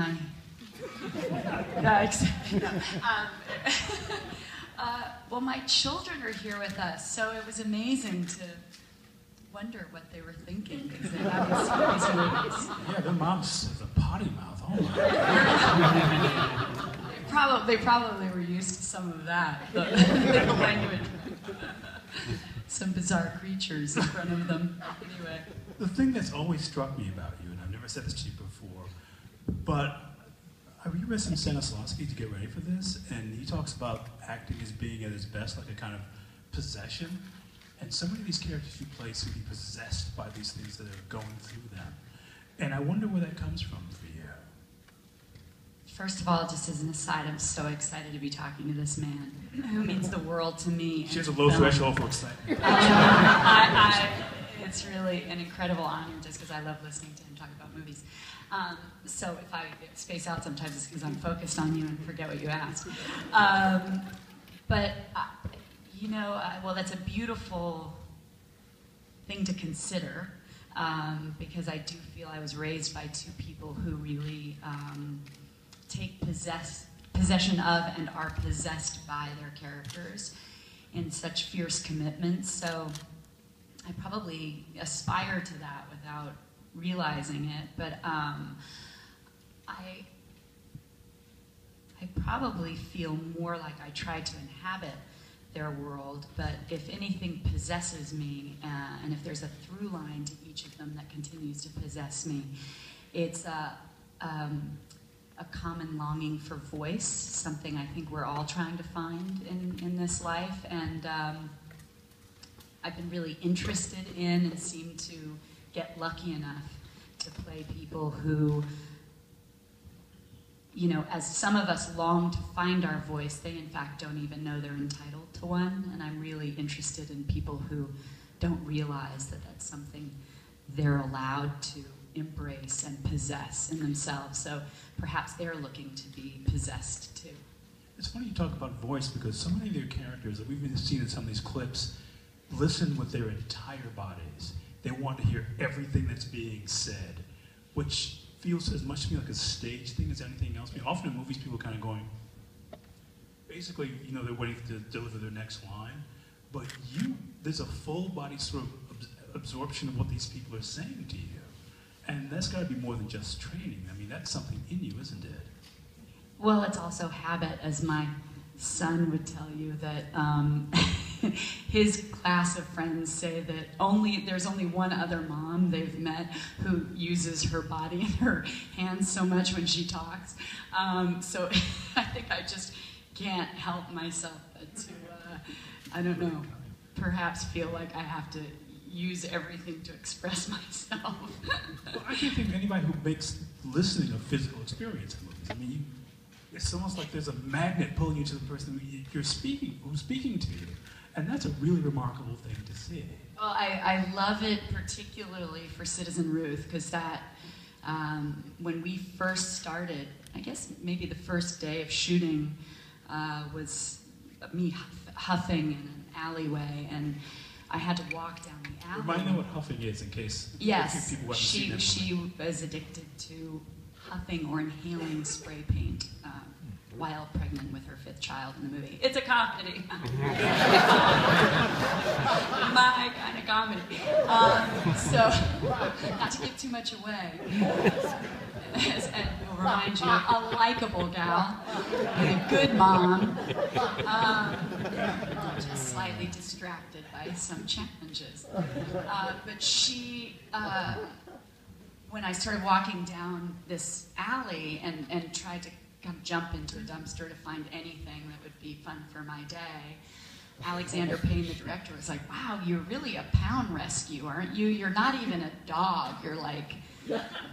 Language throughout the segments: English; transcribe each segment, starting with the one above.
honey. Yikes. Well, my children are here with us, so it was amazing to wonder what they were thinking, because they haven't seen these movies. Yeah, their mom's has a potty mouth. Oh my. They probably were used to some of that, the language. Some bizarre creatures in front of them. Anyway. The thing that's always struck me about you, and I've never said this to you before, but I reread some Stanislavski to get ready for this, and he talks about acting as being at its best like a kind of possession. And so many of these characters you play seem to be possessed by these things that are going through them. And I wonder where that comes from for you. First of all, just as an aside, I'm so excited to be talking to this man who means the world to me. She has a low threshold for excitement. It's really an incredible honor just because I love listening to him talk about movies. So if I space out sometimes, it's because I'm focused on you and forget what you asked. Well, that's a beautiful thing to consider because I do feel I was raised by two people who really take possession of and are possessed by their characters in such fierce commitment. So I probably aspire to that without realizing it, but I probably feel more like I try to inhabit their world, but if anything possesses me, and if there's a through line to each of them that continues to possess me, it's a common longing for voice, something I think we're all trying to find in this life, and I've been really interested in and seem to get lucky enough to play people who, you know, as some of us long to find our voice, they in fact don't even know they're entitled to one, and I'm really interested in people who don't realize that that's something they're allowed to embrace and possess in themselves, so perhaps they're looking to be possessed too. It's funny you talk about voice because so many of their characters that we've been seeing in some of these clips listen with their entire bodies. They want to hear everything that's being said, which feels as much to me like a stage thing as anything else. I mean, often in movies, people are kind of going, basically, you know, they're waiting to deliver their next line, but there's a full body sort of absorption of what these people are saying to you. And that's got to be more than just training. I mean, that's something in you, isn't it? Well, it's also habit, as my son would tell you, that his class of friends say that there's only one other mom they've met who uses her body and her hands so much when she talks. So I think I just can't help myself but to, I don't know, perhaps feel like I have to use everything to express myself. Well, I can't think of anybody who makes listening a physical experience in movies. I mean, it's almost like there's a magnet pulling you to the person who's speaking to you. And that's a really remarkable thing to see. Well, I love it particularly for Citizen Ruth, because that, when we first started, I guess maybe the first day of shooting was me huffing in an alleyway, and I had to walk down the alley. Remind me what huffing is in case yes, people haven't seen it. She was addicted to huffing or inhaling spray paint while pregnant with her 5th child in the movie. It's a comedy. My kind of comedy. So, not to give too much away, and will remind you, a likable gal, a good mom, just slightly distracted by some challenges. But she, when I started walking down this alley and tried to kind of jump into a dumpster to find anything that would be fun for my day, Alexander Payne, the director, was like, "Wow, you're really a pound rescue, aren't you? You're not even a dog. You're like,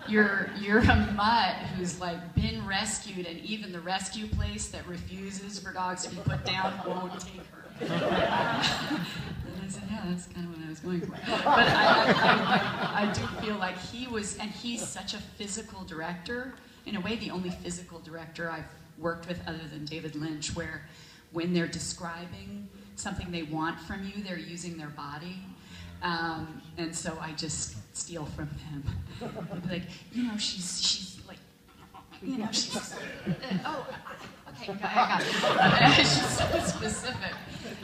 you're a mutt who's like been rescued, and even the rescue place that refuses for dogs to be put down won't take her." And I said, "Yeah, that's kind of what I was going for." But I do feel like he's such a physical director. In a way, the only physical director I've worked with other than David Lynch, where when they're describing something they want from you, they're using their body. And so I just steal from him. Like, you know, she's like, you know, she's just, okay, I got it. She's so specific.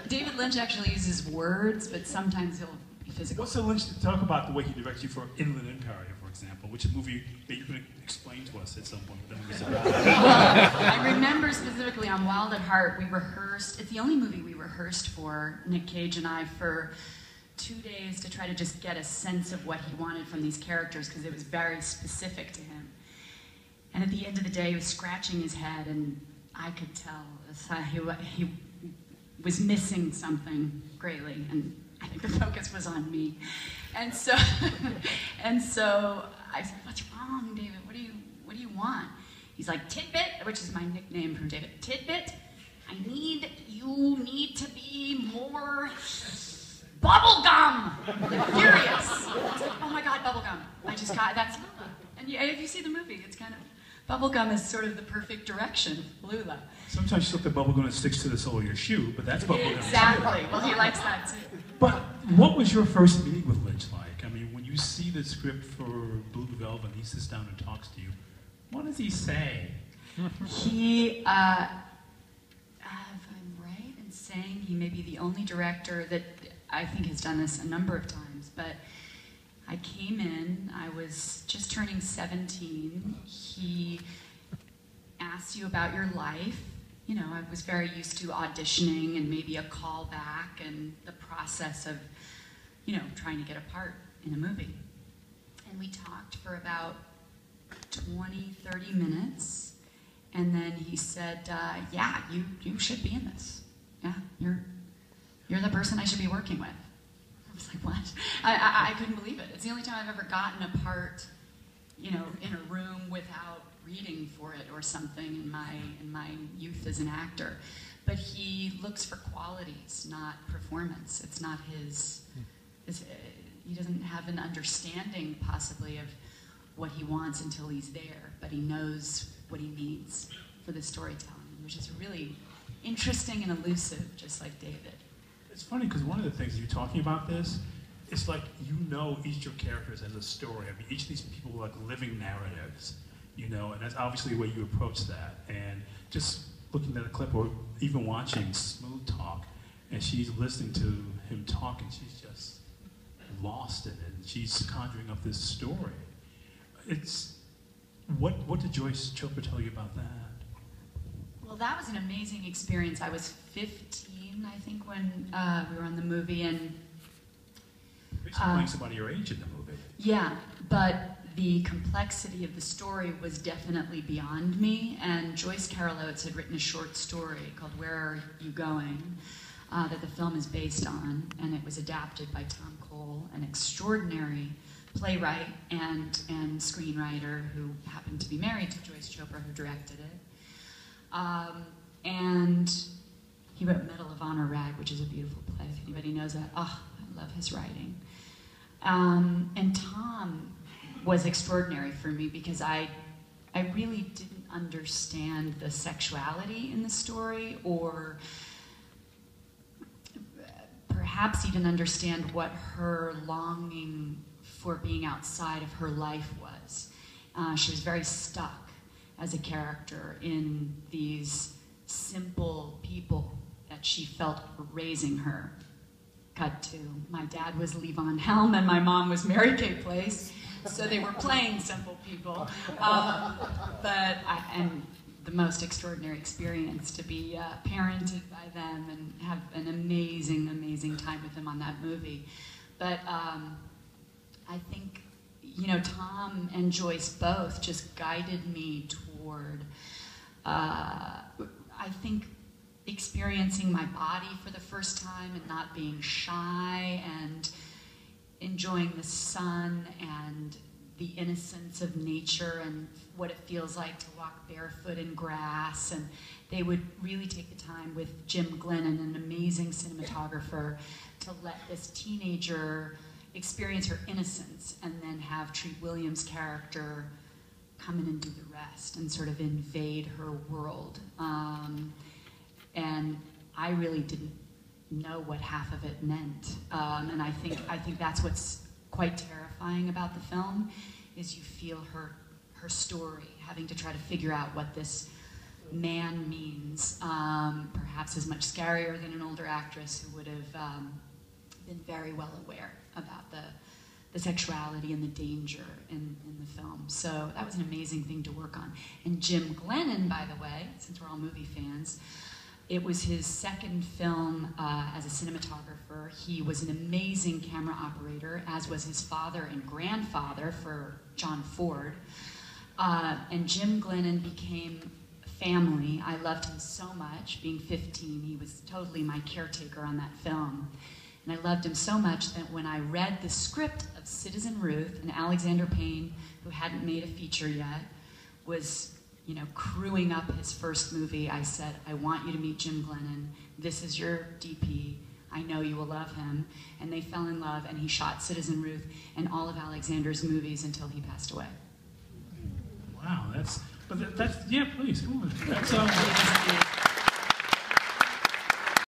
David Lynch actually uses words, but sometimes he'll be physical. What's so Lynch to talk about the way he directs you for Inland Empire, for example, which is a movie that you can explain to us at some point what the movie's about? Well, I remember specifically on Wild at Heart, we rehearsed, it's the only movie we rehearsed for, Nick Cage and I, for 2 days to try to just get a sense of what he wanted from these characters, because it was very specific to him. And at the end of the day, he was scratching his head, and I could tell he was missing something greatly, and I think the focus was on me. And so, and so I said, "What's wrong, David? What do you want?" He's like, "Tidbit," which is my nickname from David. "Tidbit, you need to be more bubblegum." Furious. I was like, "Oh my God, bubblegum!" I just got that's. And if you see the movie, it's kind of bubblegum is sort of the perfect direction of Lula. Sometimes you look at bubblegum that sticks to the sole of your shoe, but that's bubblegum. Exactly. Well, he likes that too. But what was your first meeting with Lynch like? I mean, when you see the script for Blue Velvet and he sits down and talks to you, what does he say? He, if I'm right in saying, he may be the only director that I think has done this a number of times, but I came in, I was just turning 17. He asks you about your life. You know, I was very used to auditioning and maybe a call back and the process of, you know, trying to get a part in a movie. And we talked for about 20, 30 minutes. And then he said, yeah, you should be in this. Yeah, you're the person I should be working with. I was like, what? I couldn't believe it. It's the only time I've ever gotten a part, you know, in a room without reading for it or something in my youth as an actor. But he looks for qualities, not performance. It's not his, he doesn't have an understanding possibly of what he wants until he's there, but he knows what he needs for the storytelling, which is really interesting and elusive, just like David. It's funny because one of the things you're talking about this, it's like you know each of your characters has a story. I mean, each of these people are like living narratives, you know, and that's obviously the way you approach that. And just looking at a clip or even watching Smooth talk, and she's listening to him talk, and she's just lost in it. And she's conjuring up this story. It's what did Joyce Chopra tell you about that? Well, that was an amazing experience. I was 15, I think, when we were on the movie, and playing somebody your age in the movie. Yeah, but the complexity of the story was definitely beyond me. And Joyce Carol Oates had written a short story called "Where Are You Going?" That the film is based on, and it was adapted by Tom Cole, an extraordinary playwright and screenwriter who happened to be married to Joyce Chopra, who directed it. And he wrote Medal of Honor Rag, which is a beautiful play, if anybody knows that. Oh, I love his writing. And Tom was extraordinary for me because I really didn't understand the sexuality in the story, or perhaps even understand what her longing for being outside of her life was. She was very stuck as a character in these simple people that she felt were raising her. Cut to, my dad was Levon Helm and my mom was Mary Kay Place, so they were playing simple people. And the most extraordinary experience to be parented by them and have an amazing, amazing time with them on that movie. But I think, you know, Tom and Joyce both just guided me toward, I think, experiencing my body for the first time and not being shy and enjoying the sun and the innocence of nature and what it feels like to walk barefoot in grass. And they would really take the time with Jim Glennon, an amazing cinematographer, to let this teenager experience her innocence and then have Treat Williams' character come in and do the rest and sort of invade her world. And I really didn't know what half of it meant. And I think that's what's quite terrifying about the film, is you feel her story, having to try to figure out what this man means, perhaps is much scarier than an older actress who would have been very well aware about the sexuality and the danger in the film. So that was an amazing thing to work on. And Jim Glennon, by the way, since we're all movie fans, it was his second film as a cinematographer. He was an amazing camera operator, as was his father and grandfather for John Ford. And Jim Glennon became family. I loved him so much. Being 15, he was totally my caretaker on that film. And I loved him so much that when I read the script of Citizen Ruth, and Alexander Payne, who hadn't made a feature yet, was, you know, crewing up his first movie, I said, I want you to meet Jim Glennon. This is your DP. I know you will love him. And they fell in love, and he shot Citizen Ruth and all of Alexander's movies until he passed away. Wow, that's yeah, please, come on. That's